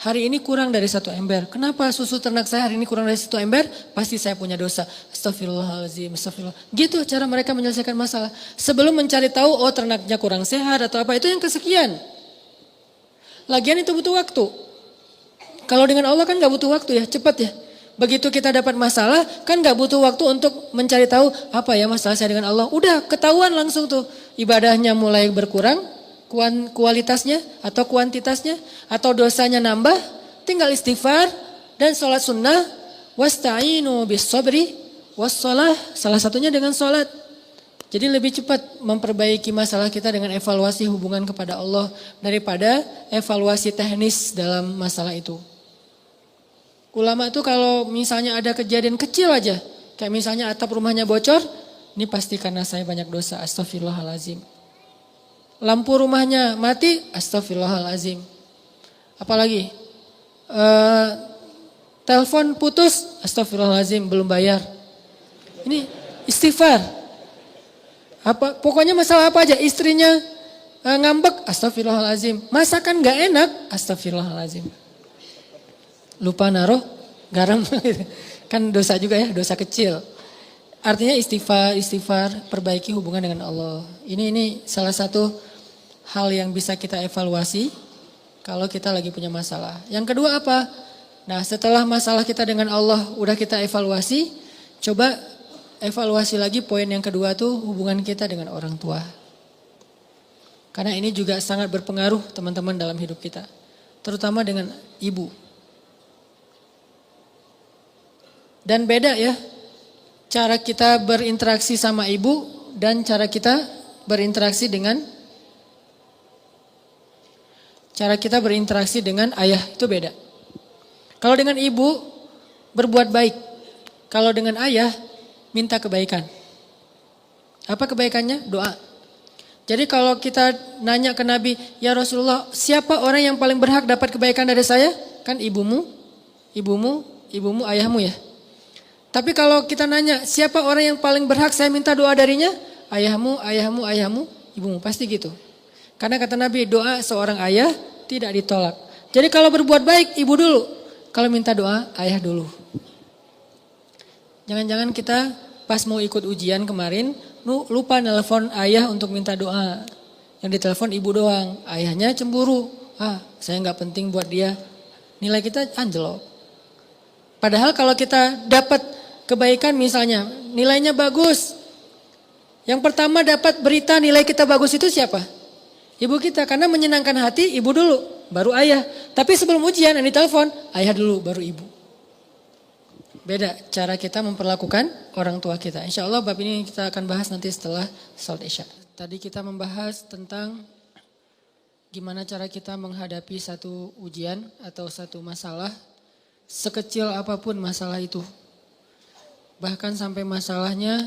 Hari ini kurang dari 1 ember. Kenapa susu ternak saya hari ini kurang dari 1 ember? Pasti saya punya dosa. Astagfirullahaladzim, astagfirullah. Gitu cara mereka menyelesaikan masalah. Sebelum mencari tahu, oh ternaknya kurang sehat atau apa, itu yang kesekian. Lagian itu butuh waktu. Kalau dengan Allah kan gak butuh waktu ya, cepat ya. Begitu kita dapat masalah, kan gak butuh waktu untuk mencari tahu apa ya masalah saya dengan Allah. Udah ketahuan langsung tuh, ibadahnya mulai berkurang, kualitasnya atau kuantitasnya, atau dosanya nambah, tinggal istighfar dan sholat sunnah. Wasta'inu bis sabri wassalah, salah satunya dengan sholat. Jadi lebih cepat memperbaiki masalah kita dengan evaluasi hubungan kepada Allah daripada evaluasi teknis dalam masalah itu. Ulama tuh kalau misalnya ada kejadian kecil aja, kayak misalnya atap rumahnya bocor, ini pasti karena saya banyak dosa, astagfirullahalazim. Lampu rumahnya mati, astagfirullahalazim. Apalagi, telepon putus, astagfirullahalazim, belum bayar. Ini istighfar. Pokoknya masalah apa aja, istrinya ngambek, astagfirullahalazim. Masakan gak enak, astagfirullahalazim. Lupa naruh garam, kan dosa juga ya, dosa kecil. Artinya istighfar, perbaiki hubungan dengan Allah. Ini salah satu hal yang bisa kita evaluasi kalau kita lagi punya masalah. Yang kedua apa? Nah setelah masalah kita dengan Allah udah kita evaluasi, coba evaluasi lagi poin yang kedua tuh hubungan kita dengan orang tua. Karena ini juga sangat berpengaruh teman-teman dalam hidup kita. Terutama dengan ibu. Dan beda ya, cara kita berinteraksi sama ibu dan cara kita berinteraksi dengan ayah itu beda. Kalau dengan ibu berbuat baik, kalau dengan ayah minta kebaikan. Apa kebaikannya? Doa. Jadi kalau kita nanya ke Nabi, ya Rasulullah, siapa orang yang paling berhak dapat kebaikan dari saya? Kan ibumu, ayahmu ya. Tapi kalau kita nanya, siapa orang yang paling berhak saya minta doa darinya? Ayahmu, ibumu, pasti gitu. Karena kata Nabi, doa seorang ayah tidak ditolak. Jadi kalau berbuat baik, ibu dulu. Kalau minta doa, ayah dulu. Jangan-jangan kita pas mau ikut ujian kemarin, lupa nelpon ayah untuk minta doa. Yang ditelepon ibu doang, ayahnya cemburu. Saya gak penting buat dia. Nilai kita anjlok. Padahal kalau kita dapat kebaikan misalnya, nilainya bagus. Yang pertama dapat berita nilai kita bagus itu siapa? Ibu kita, karena menyenangkan hati ibu dulu, baru ayah. Tapi sebelum ujian yang ditelepon, ayah dulu, baru ibu. Beda cara kita memperlakukan orang tua kita. Insya Allah bab ini kita akan bahas nanti setelah salat Isya. Tadi kita membahas tentang gimana cara kita menghadapi satu ujian atau satu masalah. Sekecil apapun masalah itu. Bahkan sampai masalahnya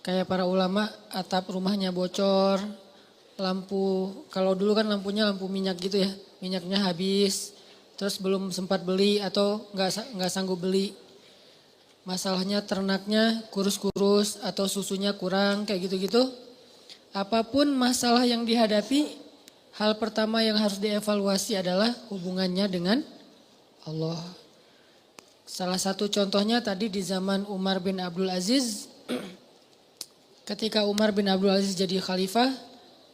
kayak para ulama, atap rumahnya bocor, lampu, kalau dulu kan lampunya lampu minyak gitu ya, minyaknya habis, terus belum sempat beli atau nggak sanggup beli. Masalahnya ternaknya kurus-kurus atau susunya kurang kayak gitu-gitu. Apapun masalah yang dihadapi, hal pertama yang harus dievaluasi adalah hubungannya dengan Allah. Salah satu contohnya tadi di zaman Umar bin Abdul Aziz, ketika Umar bin Abdul Aziz jadi khalifah,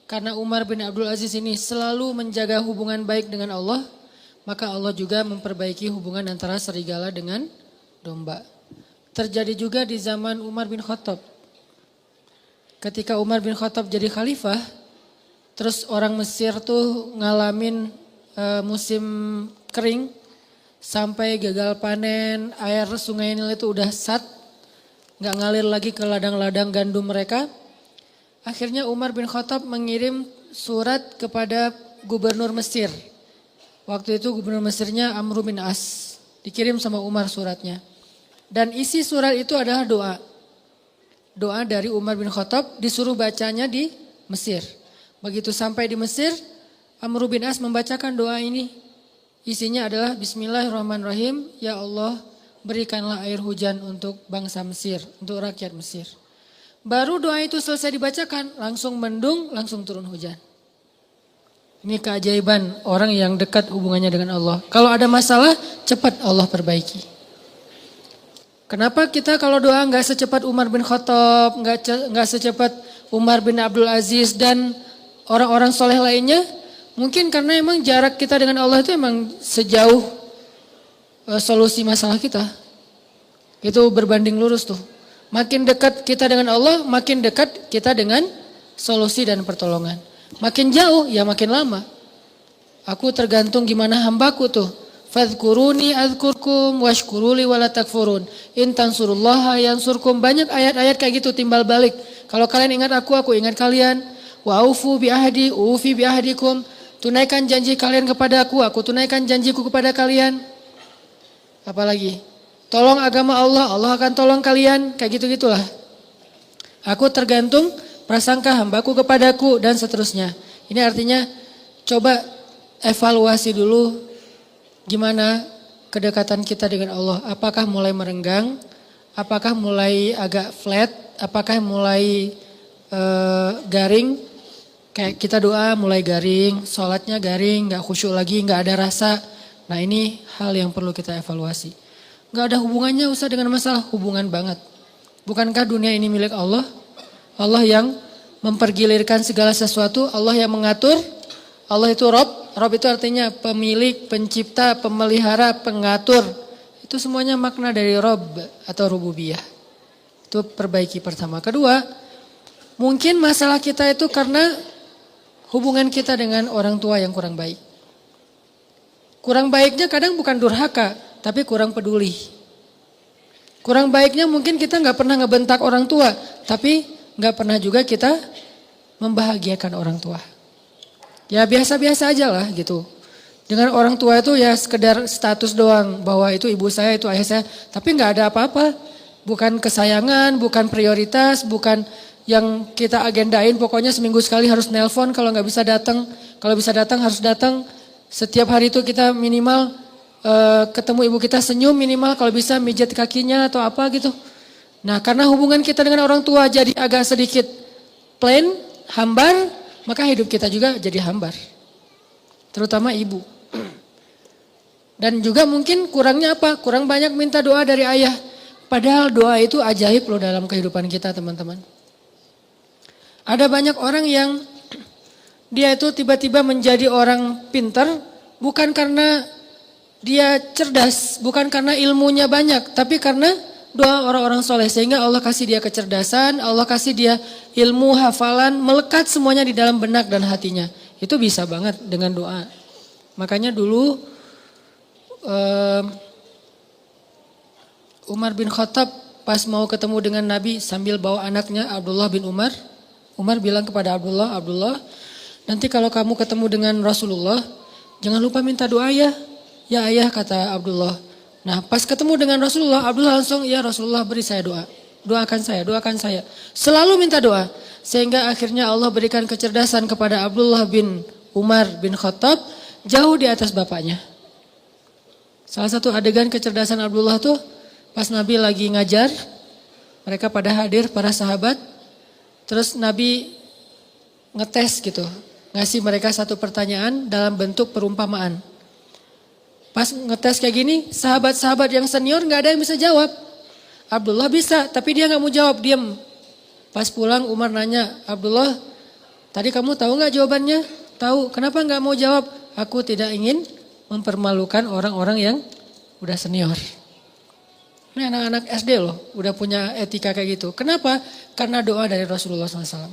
karena Umar bin Abdul Aziz ini selalu menjaga hubungan baik dengan Allah, maka Allah juga memperbaiki hubungan antara serigala dengan domba. Terjadi juga di zaman Umar bin Khattab. Ketika Umar bin Khattab jadi khalifah, terus orang Mesir tuh ngalamin musim kering, sampai gagal panen, air sungai Nil itu udah nggak ngalir lagi ke ladang-ladang gandum mereka. Akhirnya Umar bin Khattab mengirim surat kepada gubernur Mesir. Waktu itu gubernur Mesirnya Amr bin As. Dikirim sama Umar suratnya. Dan isi surat itu adalah doa. Doa dari Umar bin Khattab disuruh bacanya di Mesir. Begitu sampai di Mesir, Amr bin As membacakan doa ini. Isinya adalah Bismillahirrahmanirrahim. Ya Allah, berikanlah air hujan untuk bangsa Mesir, untuk rakyat Mesir. Baru doa itu selesai dibacakan, langsung mendung, langsung turun hujan. Ini keajaiban orang yang dekat hubungannya dengan Allah. Kalau ada masalah, cepat Allah perbaiki. Kenapa kita kalau doa nggak secepat Umar bin Khattab, nggak secepat Umar bin Abdul Aziz dan orang-orang soleh lainnya? Mungkin karena emang jarak kita dengan Allah itu emang sejauh solusi masalah kita. Itu berbanding lurus tuh. Makin dekat kita dengan Allah, makin dekat kita dengan solusi dan pertolongan. Makin jauh, ya makin lama. Aku tergantung gimana hambaku tuh. Fadhkuruni adzkurkum washkuruli wala takfurun. In tansurullaha yansurkum. Banyak ayat-ayat kayak gitu timbal balik. Kalau kalian ingat aku ingat kalian. Wa aufu bi ahdi, ufi bi ahdikum. Tunaikan janji kalian kepada aku tunaikan janjiku kepada kalian. Apalagi? Tolong agama Allah, Allah akan tolong kalian. Kayak gitu-gitulah. Aku tergantung prasangka hambaku kepadaku dan seterusnya. Ini artinya coba evaluasi dulu gimana kedekatan kita dengan Allah. Apakah mulai merenggang? Apakah mulai agak flat? Apakah mulai garing? Kayak kita doa mulai garing, sholatnya garing, gak khusyuk lagi, gak ada rasa. Nah ini hal yang perlu kita evaluasi. Gak ada hubungannya usah dengan masalah, hubungan banget. Bukankah dunia ini milik Allah? Allah yang mempergilirkan segala sesuatu, Allah yang mengatur. Allah itu Rob. Rob itu artinya pemilik, pencipta, pemelihara, pengatur. Itu semuanya makna dari Rob atau rububiyah. Itu perbaiki pertama. Kedua, mungkin masalah kita itu karena hubungan kita dengan orang tua yang kurang baik. Kurang baiknya kadang bukan durhaka, tapi kurang peduli. Kurang baiknya mungkin kita gak pernah ngebentak orang tua, tapi gak pernah juga kita membahagiakan orang tua. Ya biasa-biasa aja lah gitu. Dengan orang tua itu ya sekedar status doang, bahwa itu ibu saya, itu ayah saya, tapi gak ada apa-apa. Bukan kesayangan, bukan prioritas, bukan yang kita agendain, pokoknya seminggu sekali harus nelpon, kalau gak bisa datang, kalau bisa datang harus datang. Setiap hari itu kita minimal ketemu ibu kita senyum, minimal kalau bisa mijat kakinya atau apa gitu. Nah karena hubungan kita dengan orang tua jadi agak sedikit plain, hambar, maka hidup kita juga jadi hambar. Terutama ibu. Dan juga mungkin kurangnya apa? Kurang banyak minta doa dari ayah. Padahal doa itu ajaib loh dalam kehidupan kita teman-teman. Ada banyak orang yang dia itu tiba-tiba menjadi orang pintar bukan karena dia cerdas, bukan karena ilmunya banyak, tapi karena doa orang-orang soleh. Sehingga Allah kasih dia kecerdasan, Allah kasih dia ilmu, hafalan, melekat semuanya di dalam benak dan hatinya. Itu bisa banget dengan doa. Makanya dulu Umar bin Khattab pas mau ketemu dengan Nabi sambil bawa anaknya Abdullah bin Umar. Umar bilang kepada Abdullah, Abdullah, nanti kalau kamu ketemu dengan Rasulullah, jangan lupa minta doa ya. Ya ayah, kata Abdullah. Nah pas ketemu dengan Rasulullah, Abdullah langsung, ya Rasulullah beri saya doa. Doakan saya, doakan saya. Selalu minta doa. Sehingga akhirnya Allah berikan kecerdasan kepada Abdullah bin Umar bin Khattab jauh di atas bapaknya. Salah satu adegan kecerdasan Abdullah tuh pas Nabi lagi ngajar, mereka pada hadir, para sahabat. Terus Nabi ngetes gitu, ngasih mereka satu pertanyaan dalam bentuk perumpamaan. Pas ngetes kayak gini, sahabat-sahabat yang senior gak ada yang bisa jawab. Abdullah bisa, tapi dia gak mau jawab, diam. Pas pulang Umar nanya, Abdullah, tadi kamu tahu gak jawabannya? Tahu, kenapa gak mau jawab? Aku tidak ingin mempermalukan orang-orang yang udah senior. Ini anak-anak SD loh, udah punya etika kayak gitu. Kenapa? Karena doa dari Rasulullah SAW.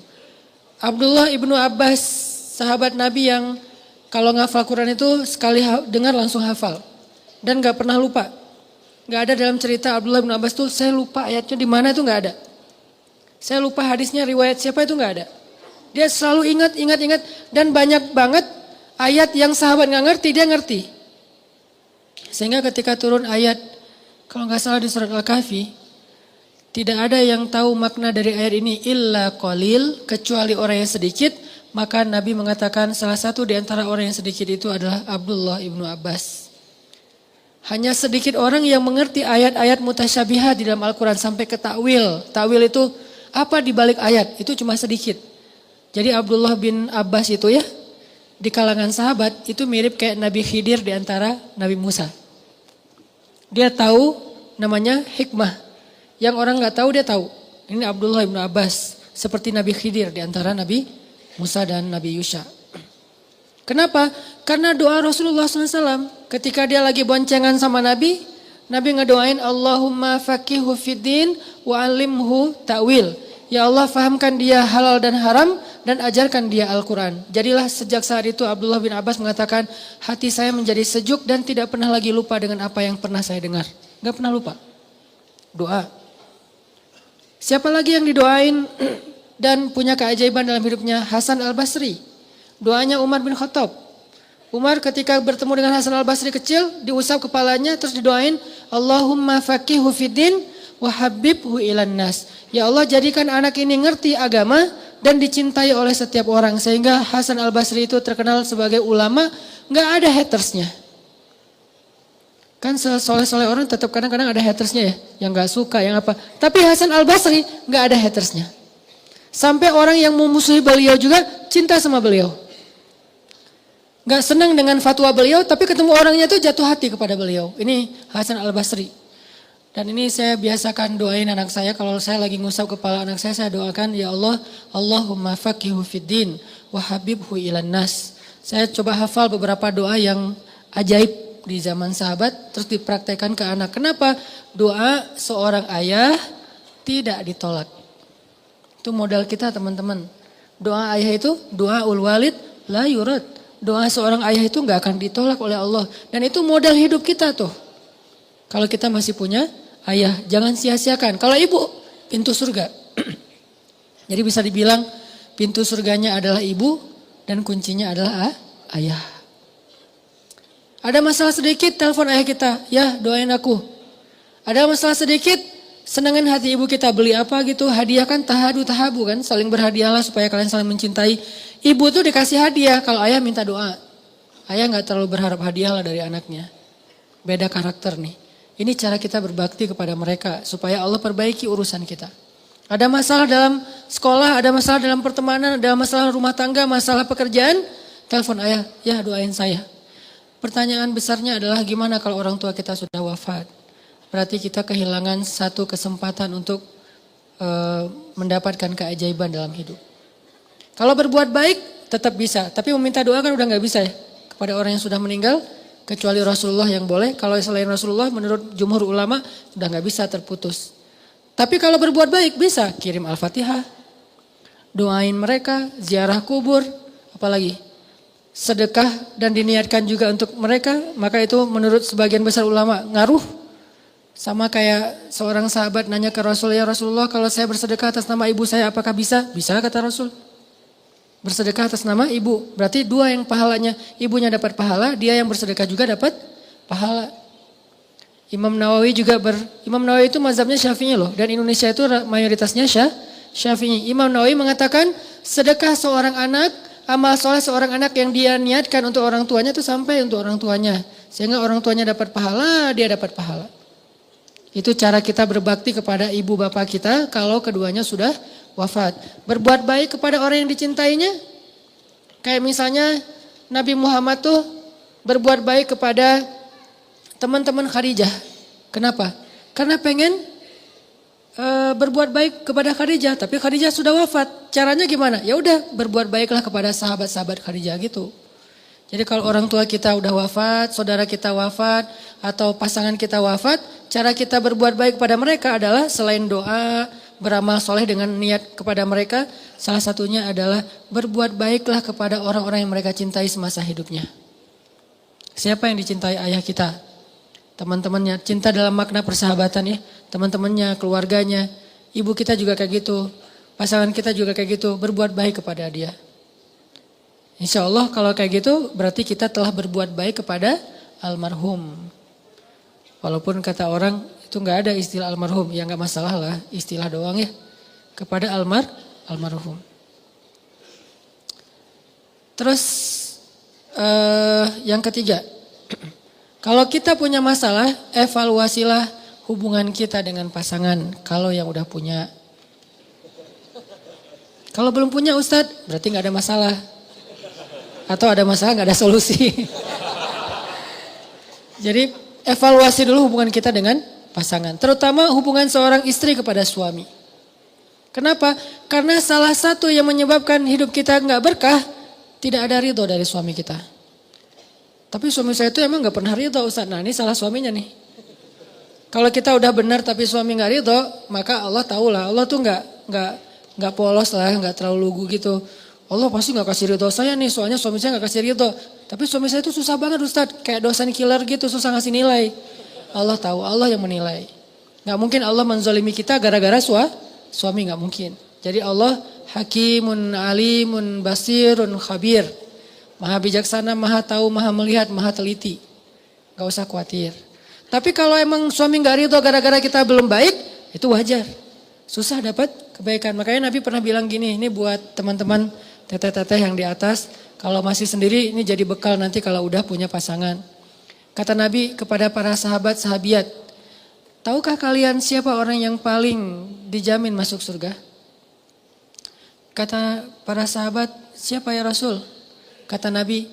Abdullah ibnu Abbas, sahabat Nabi yang kalau ngafal Quran itu sekali dengar langsung hafal. Dan gak pernah lupa. Gak ada dalam cerita Abdullah ibnu Abbas tuh, saya lupa ayatnya di mana itu gak ada. Saya lupa hadisnya, riwayat siapa itu gak ada. Dia selalu ingat. Dan banyak banget ayat yang sahabat gak ngerti, dia ngerti. Sehingga ketika turun ayat, kalau nggak salah di surat Al-Kahfi, tidak ada yang tahu makna dari ayat ini illa qalil, kecuali orang yang sedikit. Maka Nabi mengatakan salah satu di antara orang yang sedikit itu adalah Abdullah ibnu Abbas. Hanya sedikit orang yang mengerti ayat-ayat mutasyabihat di dalam Al-Quran sampai ke takwil. Takwil itu apa di balik ayat, itu cuma sedikit. Jadi Abdullah bin Abbas itu ya, di kalangan sahabat itu mirip kayak Nabi Khidir di antara Nabi Musa. Dia tahu namanya hikmah. Yang orang gak tahu dia tahu. Ini Abdullah ibn Abbas. Seperti Nabi Khidir di antara Nabi Musa dan Nabi Yusha. Kenapa? Karena doa Rasulullah SAW. Ketika dia lagi boncengan sama Nabi. Nabi ngedoain Allahumma faqihu fiddin wa alimhu ta'wil. Ya Allah fahamkan dia halal dan haram dan ajarkan dia Al-Quran. Jadilah sejak saat itu Abdullah bin Abbas mengatakan hati saya menjadi sejuk dan tidak pernah lagi lupa dengan apa yang pernah saya dengar. Gak pernah lupa. Doa. Siapa lagi yang didoain dan punya keajaiban dalam hidupnya? Hasan al-Basri. Doanya Umar bin Khattab. Umar ketika bertemu dengan Hasan al-Basri kecil diusap kepalanya terus didoain Allahumma faqihu fiddin wa habibhu ilan nas. Ya Allah jadikan anak ini ngerti agama dan dicintai oleh setiap orang. Sehingga Hasan al-Basri itu terkenal sebagai ulama, gak ada hatersnya. Kan soleh-soleh orang tetap kadang-kadang ada hatersnya ya. Yang gak suka, yang apa. Tapi Hasan al-Basri gak ada hatersnya. Sampai orang yang memusuhi beliau juga cinta sama beliau. Gak senang dengan fatwa beliau, tapi ketemu orangnya tuh jatuh hati kepada beliau. Ini Hasan al-Basri. Dan ini saya biasakan doain anak saya, kalau saya lagi ngusap kepala anak saya doakan, ya Allah, Allahumma faqihu fiddin wa habibhu ilan nas. Saya coba hafal beberapa doa yang ajaib di zaman sahabat, terus dipraktekkan ke anak. Kenapa? Doa seorang ayah tidak ditolak. Itu modal kita teman-teman. Doa ayah itu, doa ul walid la yurad. Doa seorang ayah itu gak akan ditolak oleh Allah. Dan itu modal hidup kita tuh. Kalau kita masih punya ayah, jangan sia-siakan. Kalau ibu, pintu surga. Jadi bisa dibilang pintu surganya adalah ibu dan kuncinya adalah ayah. Ada masalah sedikit, telepon ayah kita, ya doain aku. Ada masalah sedikit, senangin hati ibu kita, beli apa gitu, hadiah kan tahabu kan, saling berhadiahlah supaya kalian saling mencintai. Ibu tuh dikasih hadiah, kalau ayah minta doa. Ayah gak terlalu berharap hadiah lah dari anaknya. Beda karakter nih. Ini cara kita berbakti kepada mereka supaya Allah perbaiki urusan kita. Ada masalah dalam sekolah, ada masalah dalam pertemanan, ada masalah rumah tangga, masalah pekerjaan, telepon ayah, ya doain saya. Pertanyaan besarnya adalah gimana kalau orang tua kita sudah wafat? Berarti kita kehilangan satu kesempatan untuk mendapatkan keajaiban dalam hidup. Kalau berbuat baik tetap bisa, tapi meminta doa kan udah gak bisa ya. Kepada orang yang sudah meninggal kecuali Rasulullah yang boleh. Kalau selain Rasulullah menurut jumhur ulama sudah nggak bisa, terputus. Tapi kalau berbuat baik bisa kirim Al-Fatihah, doain mereka, ziarah kubur, apalagi sedekah dan diniatkan juga untuk mereka, maka itu menurut sebagian besar ulama ngaruh. Sama kayak seorang sahabat nanya ke Rasul, ya Rasulullah kalau saya bersedekah atas nama ibu saya apakah bisa? Bisa kata Rasul. Bersedekah atas nama ibu, berarti dua yang pahalanya, ibunya dapat pahala, dia yang bersedekah juga dapat pahala. Imam Nawawi itu mazhabnya Syafi'i loh, dan Indonesia itu mayoritasnya Syafi'i. Imam Nawawi mengatakan sedekah seorang anak, amal soleh seorang anak yang dia niatkan untuk orang tuanya itu sampai untuk orang tuanya. Sehingga orang tuanya dapat pahala, dia dapat pahala. Itu cara kita berbakti kepada ibu bapak kita kalau keduanya sudah wafat. Berbuat baik kepada orang yang dicintainya. Kayak misalnya Nabi Muhammad tuh berbuat baik kepada teman-teman Khadijah. Kenapa? Karena pengen berbuat baik kepada Khadijah, tapi Khadijah sudah wafat. Caranya gimana? Ya udah berbuat baiklah kepada sahabat-sahabat Khadijah gitu. Jadi kalau orang tua kita udah wafat, saudara kita wafat, atau pasangan kita wafat, cara kita berbuat baik kepada mereka adalah selain doa, beramal soleh dengan niat kepada mereka, salah satunya adalah berbuat baiklah kepada orang-orang yang mereka cintai semasa hidupnya. Siapa yang dicintai ayah kita? Teman-temannya, cinta dalam makna persahabatan ya, teman-temannya, keluarganya, ibu kita juga kayak gitu, pasangan kita juga kayak gitu, berbuat baik kepada dia. Insya Allah kalau kayak gitu berarti kita telah berbuat baik kepada almarhum. Walaupun kata orang itu nggak ada istilah almarhum, ya nggak masalah lah, istilah doang ya, kepada almarhum. Terus yang ketiga, kalau kita punya masalah, evaluasilah hubungan kita dengan pasangan kalau yang udah punya. Kalau belum punya Ustadz, berarti nggak ada masalah. Atau ada masalah nggak ada solusi. Jadi evaluasi dulu hubungan kita dengan pasangan. Terutama hubungan seorang istri kepada suami. Kenapa? Karena salah satu yang menyebabkan hidup kita nggak berkah, tidak ada ridho dari suami kita. Tapi suami saya itu emang nggak pernah ridho Ustaz. Nah ini salah suaminya nih. Kalau kita udah benar tapi suami nggak ridho, maka Allah tahu lah. Allah tuh nggak polos lah, nggak terlalu lugu gitu. Allah pasti gak kasih ridho saya nih, soalnya suami saya gak kasih ridho. Tapi suami saya itu susah banget Ustadz, kayak dosen killer gitu, susah ngasih nilai. Allah tahu, Allah yang menilai. Gak mungkin Allah menzalimi kita gara-gara suami, gak mungkin. Jadi Allah hakimun, alimun, basirun, khabir. Maha bijaksana, maha tahu, maha melihat, maha teliti. Gak usah khawatir. Tapi kalau emang suami gak ridho gara-gara kita belum baik, itu wajar. Susah dapat kebaikan. Makanya Nabi pernah bilang gini, ini buat teman-teman teteh-teteh yang di atas, kalau masih sendiri ini jadi bekal nanti kalau udah punya pasangan. Kata Nabi kepada para sahabat-sahabiat, tahukah kalian siapa orang yang paling dijamin masuk surga? Kata para sahabat, siapa ya Rasul? Kata Nabi,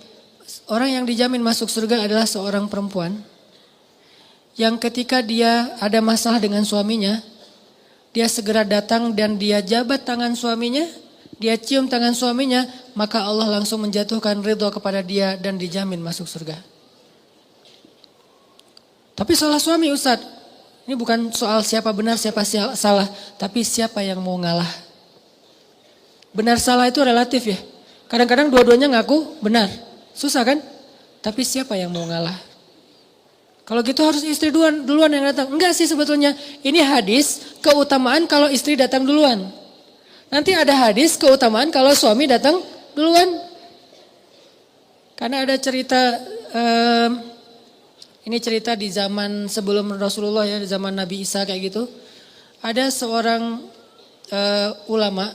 orang yang dijamin masuk surga adalah seorang perempuan yang ketika dia ada masalah dengan suaminya, dia segera datang dan dia jabat tangan suaminya, dia cium tangan suaminya, maka Allah langsung menjatuhkan ridho kepada dia dan dijamin masuk surga. Tapi salah suami Ustadz, ini bukan soal siapa benar siapa salah, tapi siapa yang mau ngalah. Benar salah itu relatif ya. Kadang-kadang dua-duanya ngaku benar, susah kan? Tapi siapa yang mau ngalah? Kalau gitu harus istri duluan yang datang. Enggak sih sebetulnya, ini hadis keutamaan kalau istri datang duluan. Nanti ada hadis keutamaan kalau suami datang duluan. Karena ada cerita, ini cerita di zaman sebelum Rasulullah ya, di zaman Nabi Isa kayak gitu. Ada seorang ulama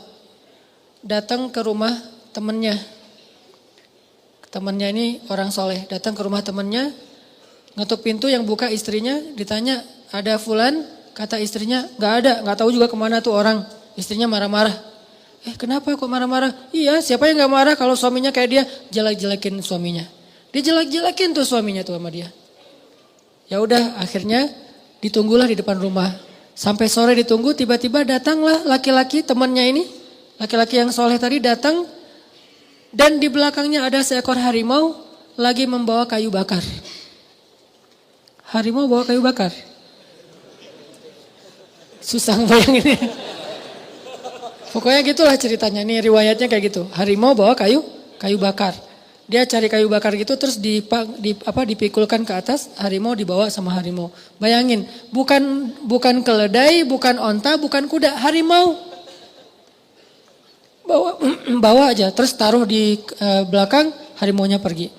datang ke rumah temannya. Temannya ini orang soleh, datang ke rumah temannya, ngetuk pintu yang buka istrinya, ditanya ada fulan, kata istrinya nggak tahu juga kemana tuh orang. Istrinya marah-marah. Kenapa kok marah-marah? Iya, siapa yang gak marah kalau suaminya kayak dia jelek-jelekin suaminya. Dia jelek-jelekin tuh suaminya tuh sama dia. Ya udah, akhirnya ditunggulah di depan rumah. Sampai sore ditunggu, tiba-tiba datanglah laki-laki temannya ini. Laki-laki yang soleh tadi datang. Dan di belakangnya ada seekor harimau lagi membawa kayu bakar. harimau bawa kayu bakar. Susah ngebayanginnya. Pokoknya gitulah ceritanya, nih riwayatnya kayak gitu. Harimau bawa kayu bakar. Dia cari kayu bakar gitu terus dipikulkan ke atas, harimau dibawa sama harimau. Bayangin, bukan keledai, bukan onta, bukan kuda, harimau. Bawa aja, terus taruh di belakang, harimaunya pergi.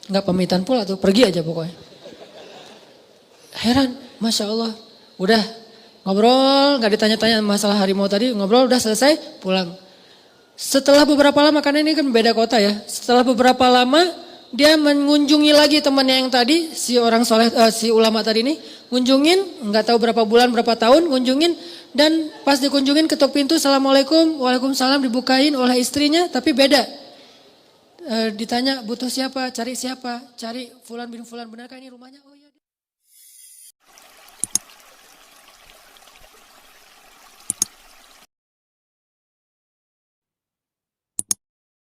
Enggak pamitan pula tuh, pergi aja pokoknya. Heran, Masya Allah. Udah ngobrol, gak ditanya-tanya masalah harimau tadi, ngobrol udah selesai, pulang. Setelah beberapa lama, karena ini kan beda kota ya. Setelah beberapa lama, dia mengunjungi lagi temannya yang tadi, si orang soleh, si ulama tadi ini. Kunjungin, gak tahu berapa bulan, berapa tahun, kunjungin. Dan pas dikunjungin ketuk pintu, Assalamualaikum, Waalaikumsalam, dibukain oleh istrinya, tapi beda. Ditanya butuh siapa, cari siapa, cari Fulan bin Fulan, benarkah ini rumahnya? Oh iya.